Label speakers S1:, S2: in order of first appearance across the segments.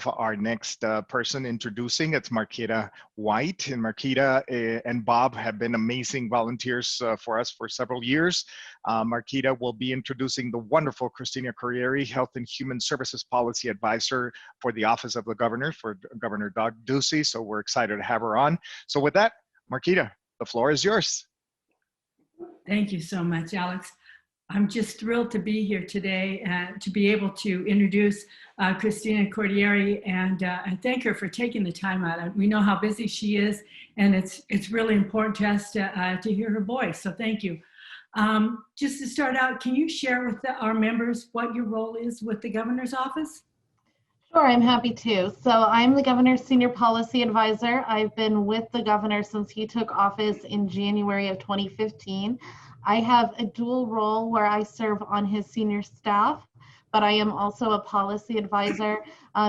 S1: have our next person introducing. It's Marquita White. And Marquita and Bob have been amazing volunteers for us for several years. Marquita will be introducing the wonderful Christina Corieri, Health and Human Services Policy Advisor for the Office of the Governor, for Governor Doug Ducey. So we're excited to have her on. So with that, Marquita, the floor is yours.
S2: Thank you so much, Alex. I'm just thrilled to be here today and to be able to introduce Christina Corieri and thank her for taking the time out. We know how busy she is, and it's really important to us to hear her voice, so thank you. Just to start out, can you share with our members what your role is with the Governor's Office?
S3: Sure, I'm happy to. So I'm the Governor's Senior Policy Advisor. I've been with the Governor since he took office in January of 2015. I have a dual role where I serve on his senior staff, but I am also a policy advisor,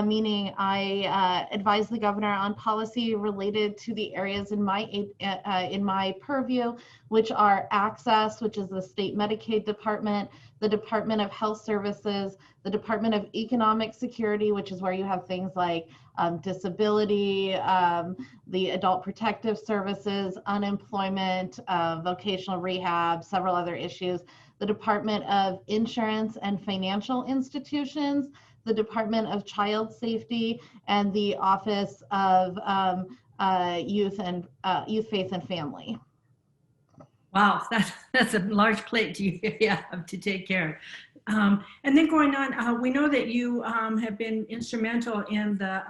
S3: meaning I advise the Governor on policy related to the areas in my purview, which are access, which is the state Medicaid department, the Department of Health Services, the Department of Economic Security, which is where you have things like disability, the Adult Protective Services, unemployment, vocational rehab, several other issues, the Department of Insurance and Financial Institutions, the Department of Child Safety, and the Office of Youth, Faith, and Family.
S2: Wow, that's a large plate to have to take care of. And then going on, we know that you have been instrumental in the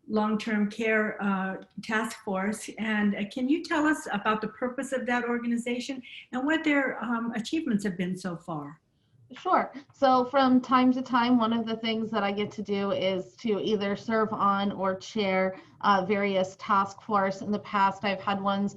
S2: long-term care task force. And can you tell us about the purpose of that organization and what their achievements have been so far?
S3: Sure. So from time to time, one of the things that I get to do is to either serve on or chair various task force. In the past, I've had ones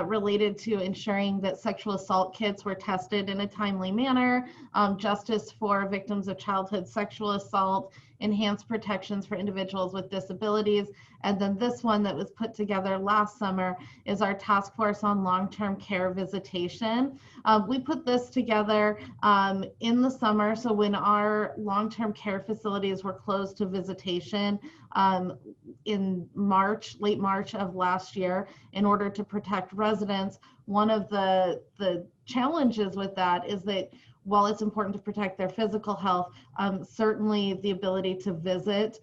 S3: related to ensuring that sexual assault kits were tested in a timely manner, justice for victims of childhood sexual assault, enhanced protections for individuals with disabilities. And then this one that was put together last summer is our task force on long-term care visitation. We put this together in the summer. So when our long-term care facilities were closed to visitation in March, late March of last year, in order to protect residents, one of the challenges with that is that while it's important to protect their physical health, certainly the ability to visit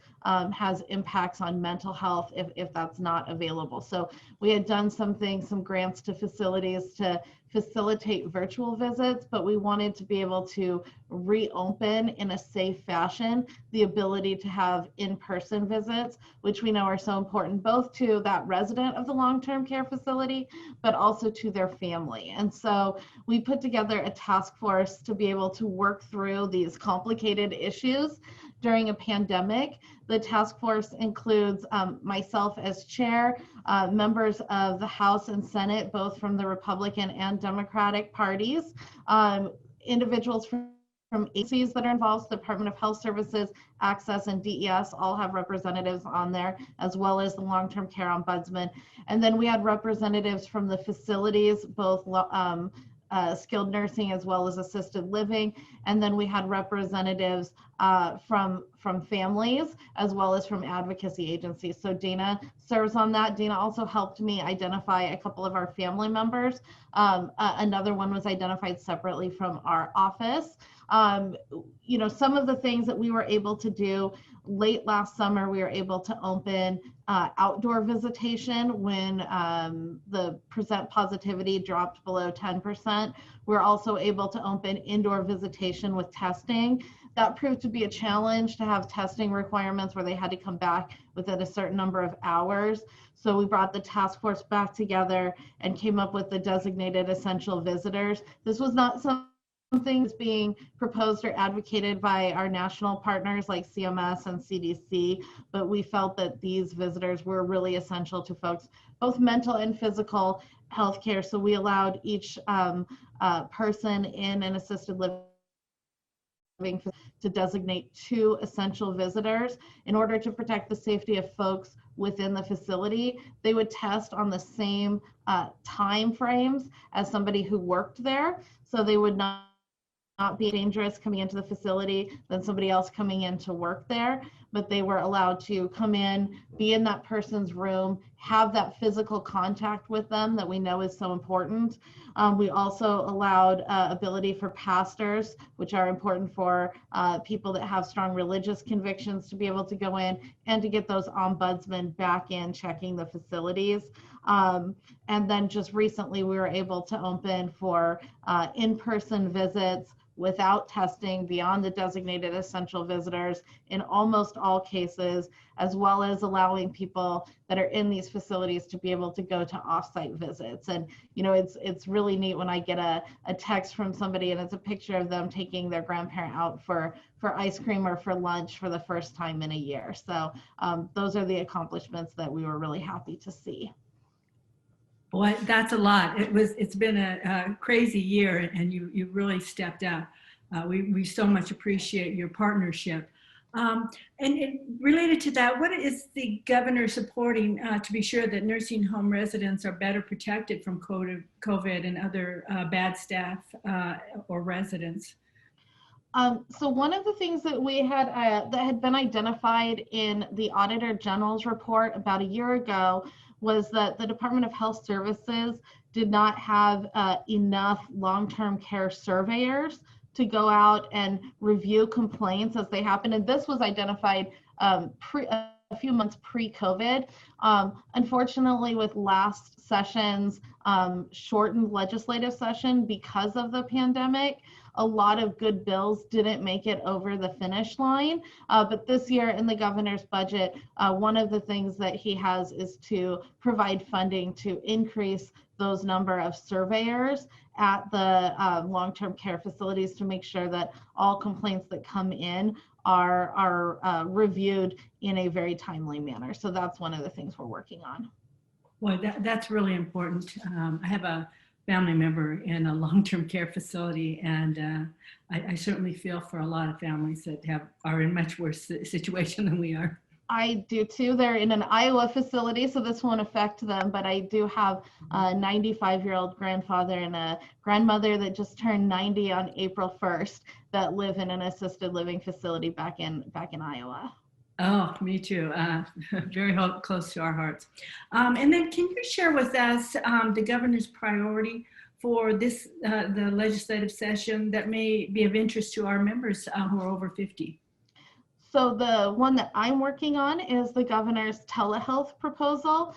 S3: has impacts on mental health if that's not available. So we had done some grants to facilities to facilitate virtual visits, but we wanted to be able to reopen in a safe fashion the ability to have in-person visits, which we know are so important both to that resident of the long-term care facility, but also to their family. And so we put together a task force to be able to work through these complicated issues during a pandemic. The task force includes myself as chair, members of the House and Senate, both from the Republican and Democratic parties, individuals from agencies that are involved, the Department of Health Services, Access, and DES all have representatives on there, as well as the Long-Term Care Ombudsman. And then we had representatives from the facilities, both skilled nursing as well as assisted living. And then we had representatives from families as well as from advocacy agencies. So Dana serves on that. Dana also helped me identify a couple of our family members. Another one was identified separately from our office. You know, some of the things that we were able to do late last summer, we were able to open outdoor visitation when the percent positivity dropped below 10%. We're also able to open indoor visitation with testing. That proved to be a challenge to have testing requirements where they had to come back within a certain number of hours. So we brought the task force back together and came up with the designated essential visitors. This was not something that's being proposed or advocated by our national partners like CMS and CDC, but we felt that these visitors were really essential to folks, both mental and physical healthcare. So we allowed each person in an assisted living to designate 2 essential visitors in order to protect the safety of folks within the facility. They would test on the same time frames as somebody who worked there, so they would not be dangerous coming into the facility than somebody else coming in to work there. but they were allowed to come in, be in that person's room, have that physical contact with them that we know is so important. We also allowed ability for pastors, which are important for people that have strong religious convictions, to be able to go in and to get those ombudsmen back in checking the facilities. And then just recently we were able to open for in-person visits without testing beyond the designated essential visitors in almost all cases, as well as allowing people that are in these facilities to be able to go to off-site visits. And you know, it's really neat when I get a text from somebody and it's a picture of them taking their grandparent out for ice cream or for lunch for the first time in a year. So those are the accomplishments that we were really happy to see.
S2: Boy, that's a lot. It's been a crazy year, and you really stepped up. We so much appreciate your partnership. And related to that, what is the governor supporting to be sure that nursing home residents are better protected from COVID and other bad staff or residents?
S3: So one of the things that we had that had been identified in the Auditor General's report about a year ago was that the Department of Health Services did not have enough long-term care surveyors to go out and review complaints as they happen. And this was identified a few months pre-COVID. Unfortunately, with last session's shortened legislative session because of the pandemic, a lot of good bills didn't make it over the finish line. But this year in the governor's budget, one of the things that he has is to provide funding to increase those number of surveyors at the long-term care facilities to make sure that all complaints that come in are reviewed in a very timely manner. So that's one of the things we're working on.
S2: Well, that's really important. I have a family member in a long-term care facility, and I certainly feel for a lot of families that are in much worse situation than we are.
S3: I do too. They're in an Iowa facility, so this won't affect them, but I do have a 95-year-old grandfather and a grandmother that just turned 90 on April 1st that live in an assisted living facility back in Iowa.
S2: Oh, me too. Very close to our hearts. And then can you share with us the governor's priority for this, the legislative session that may be of interest to our members who are over 50?
S3: So the one that I'm working on is the governor's telehealth proposal.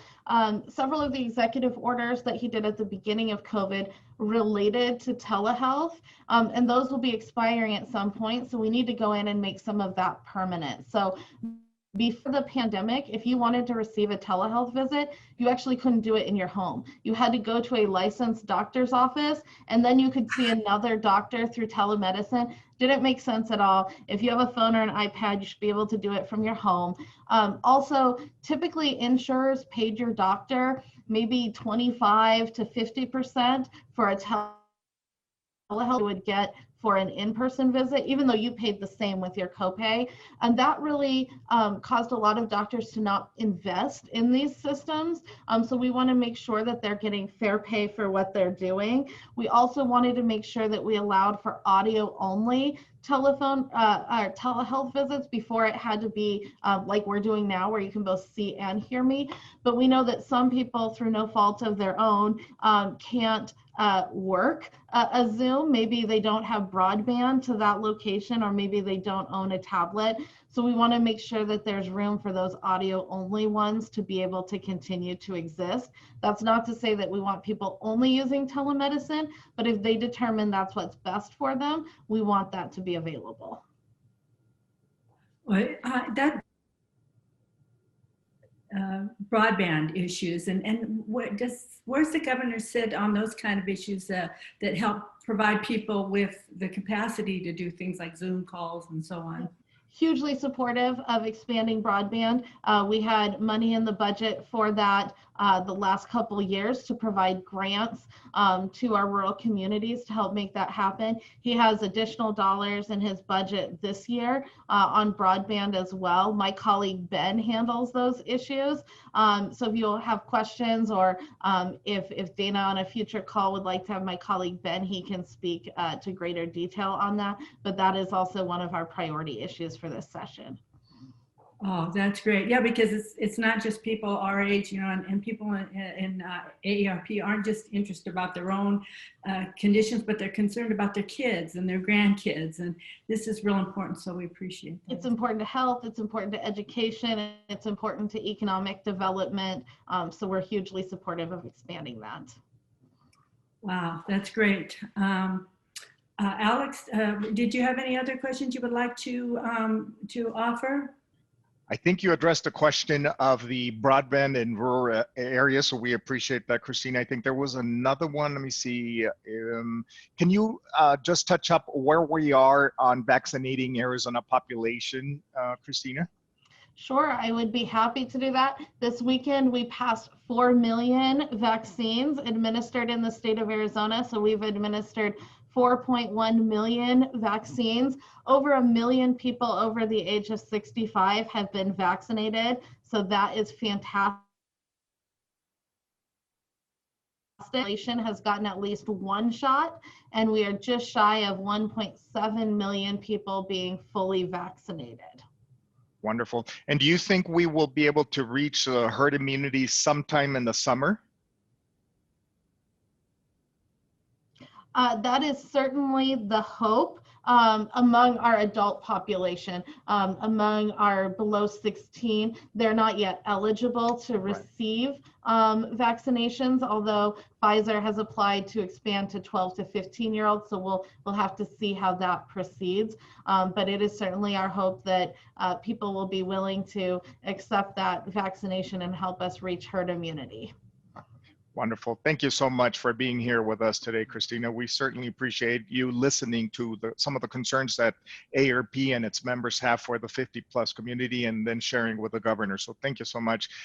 S3: Several of the executive orders that he did at the beginning of COVID related to telehealth, and those will be expiring at some point. So we need to go in and make some of that permanent. So before the pandemic, if you wanted to receive a telehealth visit, you actually couldn't do it in your home. You had to go to a licensed doctor's office, and then you could see another doctor through telemedicine. Didn't make sense at all. If you have a phone or an iPad, you should be able to do it from your home. Also, typically insurers paid your doctor maybe 25 to 50% for a telehealth you would get for an in-person visit, even though you paid the same with your copay. And that really caused a lot of doctors to not invest in these systems. So we want to make sure that they're getting fair pay for what they're doing. We also wanted to make sure that we allowed for audio only telephone or telehealth visits before it had to be like we're doing now, where you can both see and hear me. But we know that some people, through no fault of their own, can't work a Zoom. Maybe they don't have broadband to that location, or maybe they don't own a tablet. So we want to make sure that there's room for those audio only ones to be able to continue to exist. That's not to say that we want people only using telemedicine, but if they determine that's what's best for them, we want that to be available.
S2: Well, broadband issues, and where's the governor sit on those kind of issues that help provide people with the capacity to do things like Zoom calls and so on?
S3: Hugely supportive of expanding broadband. We had money in the budget for that the last couple of years to provide grants to our rural communities to help make that happen. He has additional dollars in his budget this year on broadband as well. My colleague Ben handles those issues. So if you'll have questions, or if Dana on a future call would like to have my colleague Ben, he can speak to greater detail on that. But that is also one of our priority issues for this session.
S2: Oh, that's great. Yeah, because it's not just people our age, you know, and people in AARP aren't just interested about their own conditions, but they're concerned about their kids and their grandkids. And this is real important, so we appreciate that.
S3: It's important to health, it's important to education, it's important to economic development. So we're hugely supportive of expanding that.
S2: Wow, that's great. Alex, did you have any other questions you would like to offer?
S1: I think you addressed the question of the broadband in rural areas, so we appreciate that, Christina. I think there was another one. Let me see. Can you just touch up where we are on vaccinating Arizona population, Christina?
S3: Sure, I would be happy to do that. This weekend, we passed 4 million vaccines administered in the state of Arizona. So we've administered 4.1 million vaccines. Over 1 million people over the age of 65 have been vaccinated. So that is fantastic. The population has gotten at least one shot, and we are just shy of 1.7 million people being fully vaccinated.
S1: Wonderful. And do you think we will be able to reach herd immunity sometime in the summer?
S3: That is certainly the hope among our adult population. Among our below 16, they're not yet eligible to receive vaccinations, although Pfizer has applied to expand to 12 to 15-year-olds, so we'll have to see how that proceeds. But it is certainly our hope that people will be willing to accept that vaccination and help us reach herd immunity.
S1: Wonderful. Thank you so much for being here with us today, Christina. We certainly appreciate you listening to some of the concerns that AARP and its members have for the 50+ community and then sharing with the governor. So thank you so much.